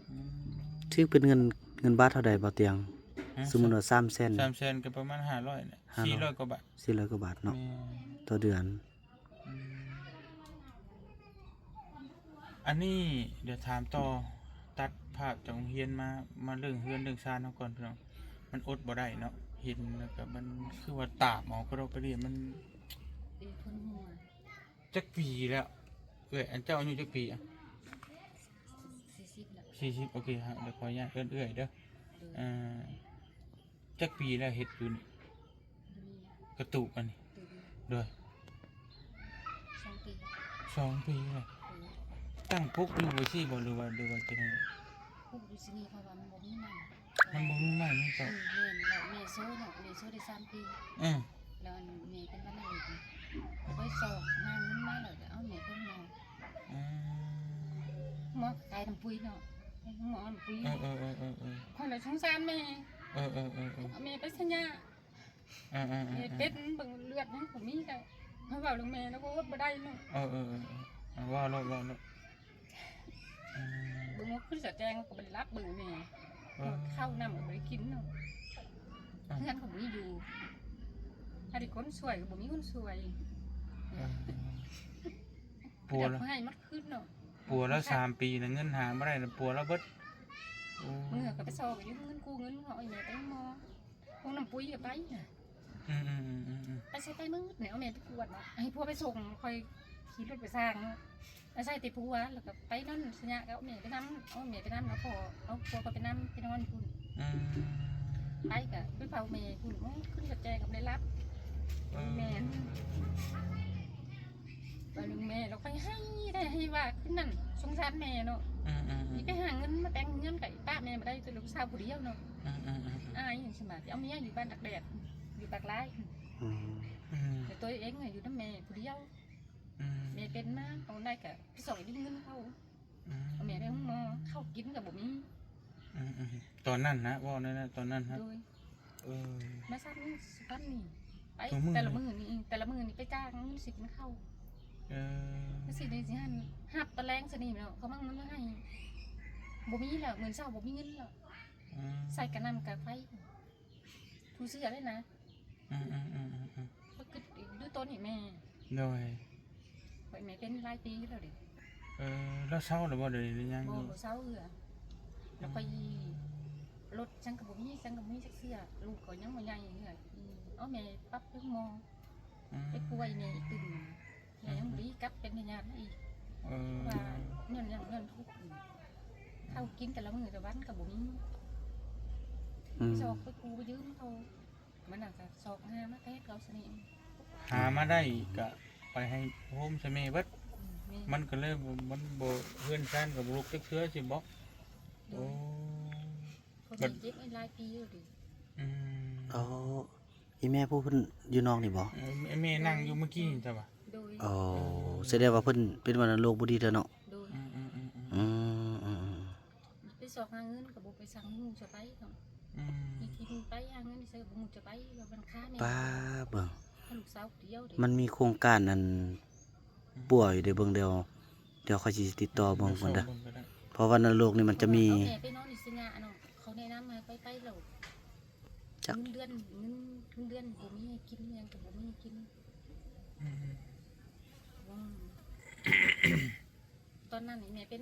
อืม ถึงเป็นเงินบาทเท่าใดบ่เตียงสมมุติว่า3 แสน 3แสนก็ประมาณ500เนี่ย400กว่าบาท 400 กว่าบาทเนาะ แม่ ต่อเดือน อืมอันนี้เดี๋ยวถามต่อตัดภาพจากโรงเรียนมาเรื่องเฮือนเรื่องซานเฮาก่อนพี่น้องมันอดบ่ได้เนาะเห็นแล้วก็มันคือว่าตามออกก็เราไปเรียนมัน เป็นคนหัว จักปีแล้วอันเจ้าอายุจักปีอ่ะ 40แล้ว 40โอเคฮะเดี๋ยวขออนุญาตเอื้อยเด้ออ่าจักปีแล้วเฮ็ดอยู่นี่กระตุกอันนี้โดย 2 ปี 2 ปีแล้วตั้งปุ๊กอยู่บ่ซี่บ่หรือว่าจังได๋ พวกอยู่ที่นี่เพราะว่ามันบ่มีน้ำ มันบ่มีไม้มี เอ ก็ อเรียนแล้วแม่โซ่เนาะแม่โซ่ได้3 ปี อือ แล้วอันแม่เป็นวันนั้นอีกไปสอบหาเงินมาแล้วก็เอาแม่ไปหมอ อืม หมอขายน้ำปุ๋ยเนาะให้หมอน้ำปุ๋ย เออ คนละสงสารแม่ เออ เอาแม่ไปสัญญา เออ แม่เป็ดเบิ่งเลือดยังผมมีได้เขาเว้าเรื่องแม่แล้วก็อดบ่ได้เนาะ ว่าแล้ว เบิ่งว่าขึ้นสะแจงก็บ่ได้รับเบิ่งแม่ข้าวน้ำก็บ่ได้กินเนาะเงินก็บ่มีอยู่ถ้าได้คนสวยก็บ่มีคนสวย ปัว แล้ แล้ว ว ให้มัดขึ้นเนาะ ปัวแล้ว3 ปีน่ะเงินหาบ่ได้น่ะปัวแล้วเบิดโอ้ เมื่อก็ไปสอบอยู่เงินกู้เงินเขาเอาแม่ไปหมอพวกน้ำปุ๋ยก็ไปน่ะ อืม ไปใส่ไปมึงแม่เอาแม่ไปกวดนะให้พวกไปส่งคอยขี่รถไปสร้างแล้วใส่ติดผัวแล้วก็ไปนั่นสัญญาก็เอาแม่ไปนั่เอาแม่ไปนั่แล้วพอเอาผัวก็ไปนั่ไปนอนคุณ อืม ไปกับไปเฝ้าแม่คุณขึ้นกับแจกับได้รับแม่ไปลุงแม่เราไปให้ได้ให้ว่าขึ้นนั่นสงสารแม่เนาะนี่ไปหาเงินมาแต่งเงินกับป้าแม่มาได้ตัวลูกสาวผู้เดียวเนาะอายอย่างสมัยเอาเมียอยู่บ้านตักแดดอยู่ปากไร่แต่ตัวเองอยู่น้ำแม่ผู้เดียวแม่เป็นมาเขาได้กับพี่ส่งยืมเงินเขาเอาแม่ไปห้องหมอเข้ากินกับบ่มี ตอนนั้นนะว่านั่นนะตอนนั้นฮะ โดย มาซักนี่สุพรรณนี่ไป ตัวมื้อ แต่ละมือนี่ไปจ้างเงินสิกินข้าวสิได้สิหับตะแรงสนิมแล้วเขามั่งเงินมาให้บ่มีแล้วเงินเช้าบ่มีเงินแล้วใส่กระนำกระไฟทูเสื้อได้นะก็คือด้วยต้นนี่แม่ โดย ไปแม่เป็นหลายปีแล้วเด็ก แล้วเศร้าหรือว่าเดี๋ยวนี้ยัง บ่เศร้าแล้วไปรถจังกับบ่มีจักเสื้อลูกก็ยังบ่ใหญ่เอาแม่ปั๊บเพิ่งมองไปป่วยแม่อีกตึง แม่ยังบ่ดีกลับเป็นพยานอีก เออ ว่าเงินทุกเข้ากินแต่ละมื้อแต่วันก็บ่มี อืม ซอกไปกูไปยืมเขามันน่ะก็ซอกหามาแท้เขาสนิท หามาได้ก็ไปให้โฮมใช่ไหมเบิด แม่ มันก็เลยมันบ่เพื่อนซ่านกับลูกจักเทื่อสิบ่โอ้ เขาเป็นเจ็บหลายปีอยู่ดิ อืม อ๋ออีแม่ผู้เพิ่นอยู่นอกนี่บ่ ไอ้แม่นั่งอยู่เมื่อกี้นี่จ้ะบ่ะ โดย อ๋อแสดงว่าเพิ่นเป็นวัณโรคบ่ดีเด้อเนาะ โดย อืมอืมอืมอืม อืมอืมอืม ไปซอกหาเงินก็บ่ไปสั่งหมู่จะไปเนาะ อืม มีที่มึงไปหาเงินซื้อบ่หมู่จะไปแล้วมันค้าแม่ ป้าเบิ่ง ให้ลูกสาวเดียวเด้ มันมีโครงการอันป่วยเดี๋ยวเบิ่งเดี๋ยวค่อยสิติดต่อเบิ่งก่อนเด้อ เบิ่งก็ได้ เพราะวัณโรคนี่มันจะมี เอาแม่ไปนอนในสิงะเนาะเขาแนะนำมาไปแล้ว จัก เงินเดือนบ่มีให้กินหยังก็บ่มีให้กิน อืม ว่าตอนนั้นนี่แม่เป็น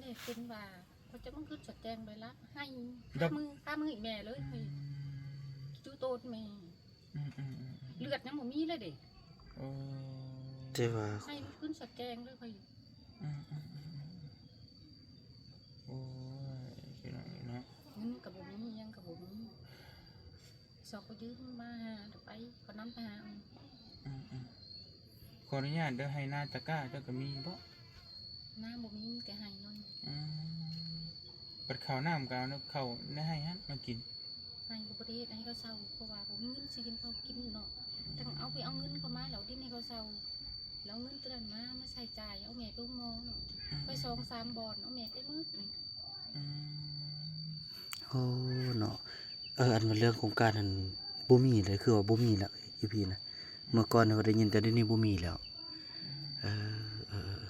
ว่าเขาจะมึงขึ้นสดแจงไปละให้ค่ามืออีแม่เลยให้จูโตนแม่ อืมอืมอืม เลือดยังบ่มีเลยเด้ โอ้ แต่ว่า ให้มันขึ้นสดแจงเลยค่อย อืมอืมอืมโอ้ยพี่น้องเนาะ เงินก็บ่มีหยังก็บ่มีสอกก็ยืมมาหาเดี๋ยวไปก็นำไปหาเอา อืมอืมขออนุญาตเด้อให้หน้าตะกร้าเจ้าก็มีบ่ น้ำบ่มีแต่ให้นอน อืมปัดข้าวน้ำกาวเนาะข้าวในให้ฮะมากิน ให้ก็บ่ได้เฮ็ดให้เขาเศร้าเพราะว่าบ่มีเงินสิกินข้าวกินเนาะต้องเอาเงินเข้ามาแล้วดิ้นให้เขาเศร้าแล้วเงินตัวนั้นมาใช้จ่ายเอาแม่ไปโรงหมอเนาะ ไป2-3บอนเอาแม่ไปมืดนี่ อืม โอ้เนาะอันว่าเรื่องโครงการนั้นบ่มีเลยคือว่าบ่มีแล้วอีพีนะเมื่อก่อนเราได้ยินแต่เดี๋ยวนี้บ่มีแล้วเออ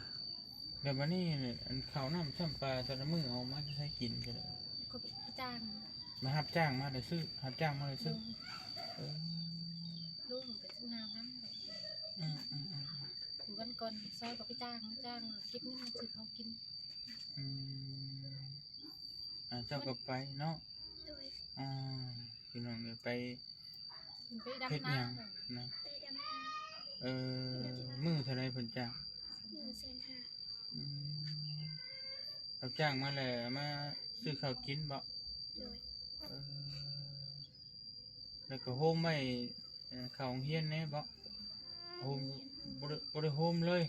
เดี๋ยววันนี้เนี่ยอันข้าวน้ำช่ำปลาแต่ละมื้อเอามาใช้กินกันเลย ก็ไปจ้าง มารับจ้างมาเลยซื้อรับจ้างมาเลย ลุ ซื้อง เออ ลุงไปซื้อ5,000เลย อืมอืมอืม วันก่อนซอยก็ไปจ้างเก็บเงินมาซื้อข้าวกิน อืมเจ้าก็ไปเนาะ โดย อ่าพี่น้องเนี่ยไป ไป เฮ็ด ดำ ห น้ ยังนะ ไปดำนา เออมื้อเท่าไรเพิ่นจ้าง 1,500,000 อืมรับจ้างมาแล้วมาซื้อข้าวกินบ่ โดย เออแล้วก็โฮมไว้เข้าโรงเรียนแน่บ่โฮมบ่ได้โฮมเลย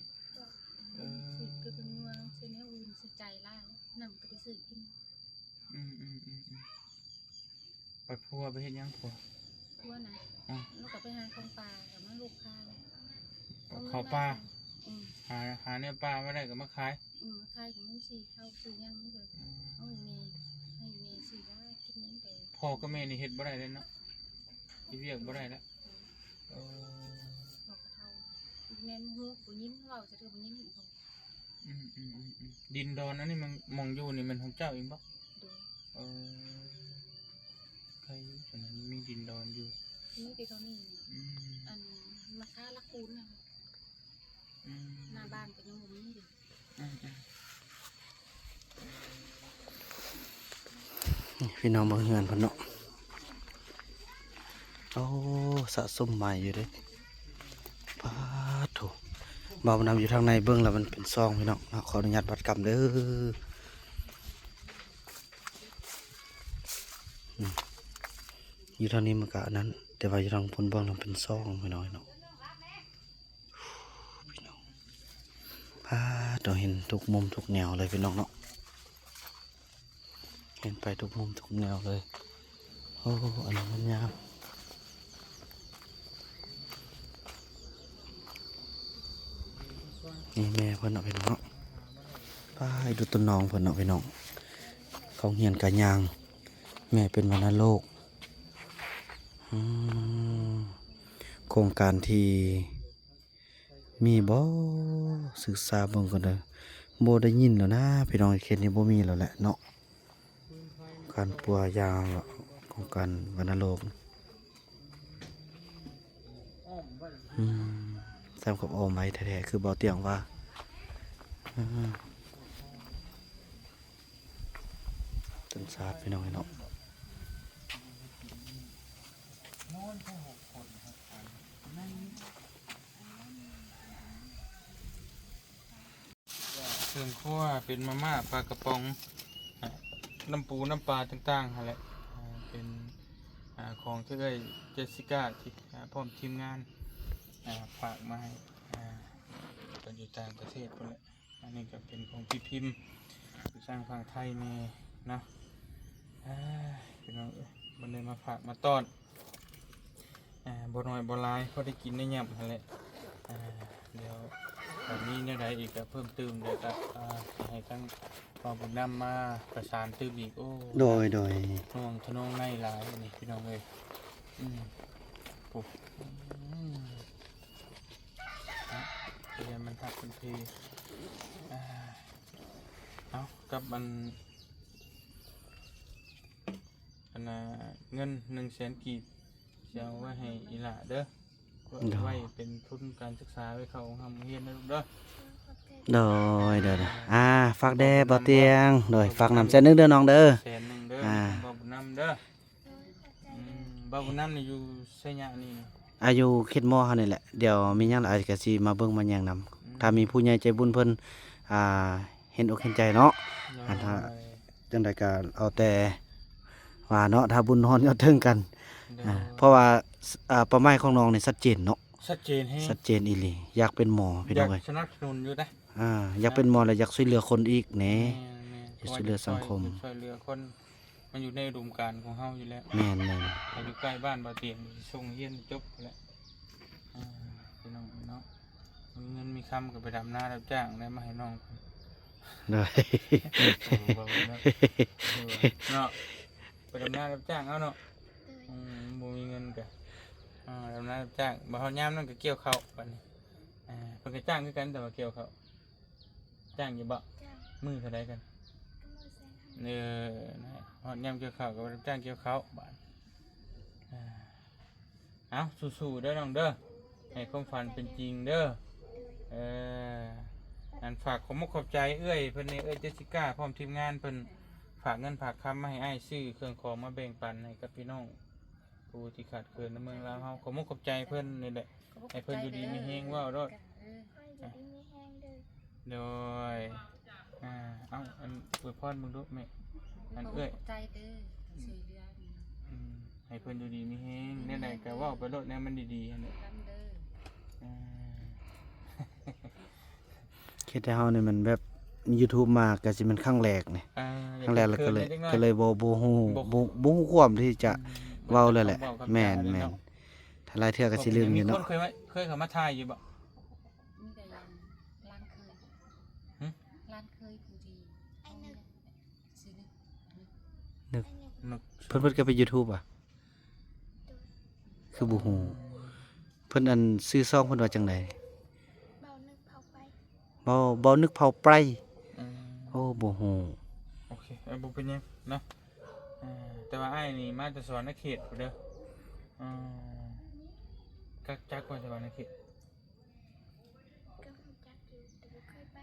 เอ ำซื้อ อ คือเป็นนัวซื้อแนวอื่นซื้อใจล่ายนำก็ไปซื้อกิน อืมปัดพัวไปเฮ็ดหยังพัว ทั่วนะ อ่ะ แล้วก็ไปหาของป่ากับมาลูกค้า ข้าวปลา อืม หาเนี่ยปลาไม่ได้ก็มาขาย ขายของมึงสิเข้าซื้อยังมึงเลยเอาให้แม่สิว่ากินนั่นแต่ พ่อกับแม่นี่เฮ็ดบ่ได้เลยเนาะที่เวียกบ่ได้แล้วเออ บอกกระเทาแม่หูผู้ยิ้มเว้าจะเถื่อผู้ยิ้มอีกเขา ดินดอนอันนี้มันมองอยู่นี่มันของเจ้าเองบ่ ดู เออใครอยู่ฉะนั้นมีดินดอนอยู่ นี่ไปเท่านี้ อืม อันมาค้าลักปูนนะ อืม หน้าบ้านก็ยังบ่มีดิ อืม นี่พี่น้องเบิ่งเฮือนเพิ่นเนาะโอ้สะสมใหม่อยู่เด้ปาดโถบ่าวนำอยู่ทางในเบิ่งแล้วมันเป็นซองพี่น้องเนาะขออนุญาตวัดกรรมเด้ออยู่ทางนี้มันก็อันนั้น แต่ว่าอยู่ทางพุ่นเบิ่งแล้วเป็นซองพี่น้องเนาะพี่น้องพาดเราเห็นทุกมุมทุกแนวเลยพี่น้องเนาะเห็นไปทุกมุมทุกแนวเลยโอ้อันนี้มันยามนี่แม่เพิ่นเอาไปเนาะไปดูต้นน้องเพิ่นเอาไปเนาะเขาเหียนกะยางแม่เป็นวัณโรคโครงการที่มีบ่ศึกษาเบิ่งกันเด้อบ่ได้ยินแล้วนะพี่น้องเขตนี้บ่มีแล้วแหละเนาะการปัวยาโครงการวัณโรคแซมกับออมไว้แท้ๆคือบ่เตียงว่าต้นสาดพี่น้องเนาะ รื่องครัวเป็นมาม่าปลากระป๋องน้ำปูน้ำปลาต่างๆนั่นแหละเป็นของที่ได้เจสสิก้าที่พร้อมทีมงานฝากมาให้กันอยู่ต่างประเทศคนแหละอันนี้ก็เป็นของพี่พิมพ์สร้างฝั่งไทยนี่เนาะพี่น้องมันเลยมาฝากมาต้อนบ่น้อยบ่หลายเขาได้กินได้ย่ำนั่นแหละเดี๋ยวแบบนี้เนี่ยใดอีกก็เพิ่มเติมเดี๋ยวก็ให้ตั้งพอบุญนำมาประสานเติมอีกโอ้ โดย น้องทนองในหลายนี่พี่น้องเลยปุ๊บเรียนมันทักเป็นทีเอากับมันเงิน100,000 กีบจะเอาไว้ให้อีหล่าเด้อไว้เป็นทุนการศึกษาไว้เขาทำเรียนนะลูกเด้อ โดยฝากแด่บ่เตียงโดยฝากนำแสนนึงเด้อน้องเด้อ 100,000เด้อบ่าวบุญนำเด้อบ่าวบุญนำนี่อยู่ไสยะนี่ อายุคิดมอเฮานี่แหละเดี๋ยวมีหยังอาจก็สิมาเบิ่งมาแย่งนำถ้ามีผู้ใหญ่ใจบุญเพิ่นเห็นอกเห็นใจเนาะถ้าจังได๋ก็เอาแต่ว่าเนาะถ้าบุญฮ้อนยอดถึงกันเพราะว่าเป้าหมายของน้องนี่ชัดเจนเนาะ ชัดเจนแฮง ชัดเจนอีหลีอยากเป็นหมอพี่น้องเอ้ย สนับสนุนอยู่นะ อยากเป็นหมอแล้วอยากช่วยเหลือคนอีกแหน่ แม่ ช่วยเหลือสังคม ช่วยเหลือคนมันอยู่ในอุดมการณ์ของเฮาอยู่แล้ว แม่น อยู่ใกล้บ้านบ่าวเตียงส่งเรียนจบแล้วพี่น้องเนาะมีเงินมีคำก็ไปดำนารับจ้างได้มาให้น้อง โดย เนาะไปดำนารับจ้างเอาเนาะบ่มีเงินก็ดำนารับจ้างบ่เฮายามนั่นก็เกี่ยวข้าวบัดนี้เพิ่นก็จ้างคือกันแต่ว่าเกี่ยวข้าวจ้างอยู่บ่ จ้าง มื้อเท่าใดกัน ก็มือแสนห้า นะฮอดยามเกี่ยวข้าวก็รับจ้างเกี่ยวข้าวบาดเอาสู้ๆเด้อน้องเด้อให้ความฝันเป็นจริงเด้ออันฝากขอบใจเอ้ยเพิ่นนี่เจสสิก้าพร้อมทีมงานเพิ่นฝากเงินฝากคำมาให้อ้ายซื้อเครื่องของมาแบ่งปันให้กับพี่น้องผู้ที่ขาดเคินในเมืองลาวเฮาขอบใจเพิ่นนี่แหละให้เพิ่นอยู่ดีมีแฮงว่าวรอด ค่อยจะได้ไม่แห้งเด้อ โดยเอาอันอวยพรมึงดูแม่อันเอ้ย ใจเด้อช่วยเหลือ ให้เพิ่นอยู่ดีมีแฮงแน่ๆก็เว้าไปโลดแนวมันดีๆหั่นแหละ นำเด้อ คิดแต่เฮานี่มันแบบ YouTube มาก็สิมันครั้งแรกนี่ครั้งแรกแล้วก็เลยบ่ฮู้ความที่จะเว้าเลยแหละแม่นถ้าหลายเทื่อก็สิลืมอยู่เนาะ มีคนเคยเข้ามาถ่ายอยู่บ่ มีแต่ยังร้านเคยร้านเคยผู้ดีเอาเนี่ยซื้อนึก นึก เพิ่นก็ไป YouTube อ่ะคือบ่ฮู้เพิ่นอันซื้อซองเพิ่นว่าจังได๋ เบานึกเผาไป บ่นึกเผาไพรโอ้บ่ฮู้ โอเคบ่เป็นหยังเนาะแต่ว่าอ้ายนี่มาจากสวรรณเขตพุ่นเด้อกักจักว่าสวรรณเขต ก็คงจักอยู่แต่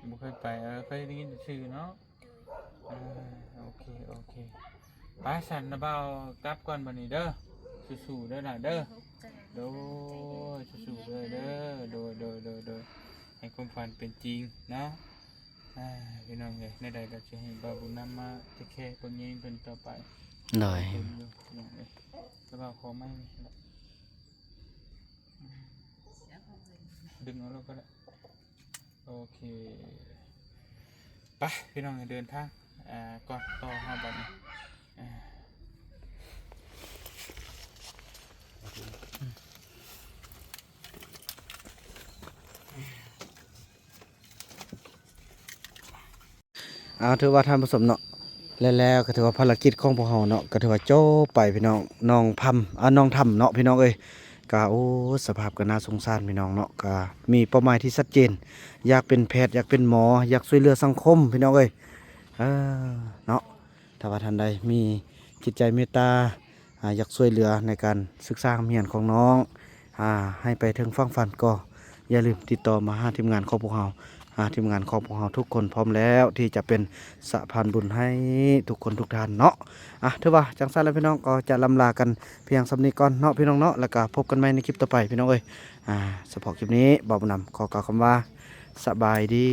บ่เคยไป บ่เคยไปเคยได้ยินแต่ชื่อเนาะ โดย โอเคไปสั่นนะเบากลับก่อนบัดนี้เด้อสู้ๆเด้อล่ะเด้อโดยสู้ๆเด้อโดยให้ความฝันเป็นจริงเนาะพี่น้องเอ้ยในใดก็สิให้บ่าวบุญนำมาเทคแคร์เพิ่นยิงเพิ่นต่อไป หน่อย เพิ่นอยู่พี่น้องเอ้ยแต่ว่าขอไม่นี่แหละดึงเอาแล้วก็ได้โอเคไปพี่น้องเดินทางก่อนต่อเฮาบัดนี้ถือว่าท่านผู้ชมเนาะแล้วก็ถือว่าภารกิจของพวกเฮาเนาะก็ถือว่าจบไปพี่น้องน้องทำเนาะพี่น้องเอ้ยก็โอ้สภาพก็น่าสงสารพี่น้องเนาะก็มีเป้าหมายที่ชัดเจนอยากเป็นแพทย์อยากเป็นหมออยากช่วยเหลือสังคมพี่น้องเอ้ยเนาะถ้าว่าท่านใดมีจิตใจเมตตาอยากช่วยเหลือในการศึกษาเรียนของน้องให้ไปถึงฝั่งฝันก็อย่าลืมติดต่อมาหาทีมงานของพวกเฮาทีมงานของพวกเราทุกคนพร้อมแล้วที่จะเป็นสะพานบุญให้ทุกคนทุกท่านเนาะถือว่าจังซั่นแล้วพี่น้องก็จะลำลากันเพียงสำนี้ก่อนเนาะพี่น้องเนาะแล้วก็พบกันใหม่ในคลิปต่อไปพี่น้องเอ้ยเฉพาะคลิปนี้บ่าวนำขอกล่าวคำว่าสบายดี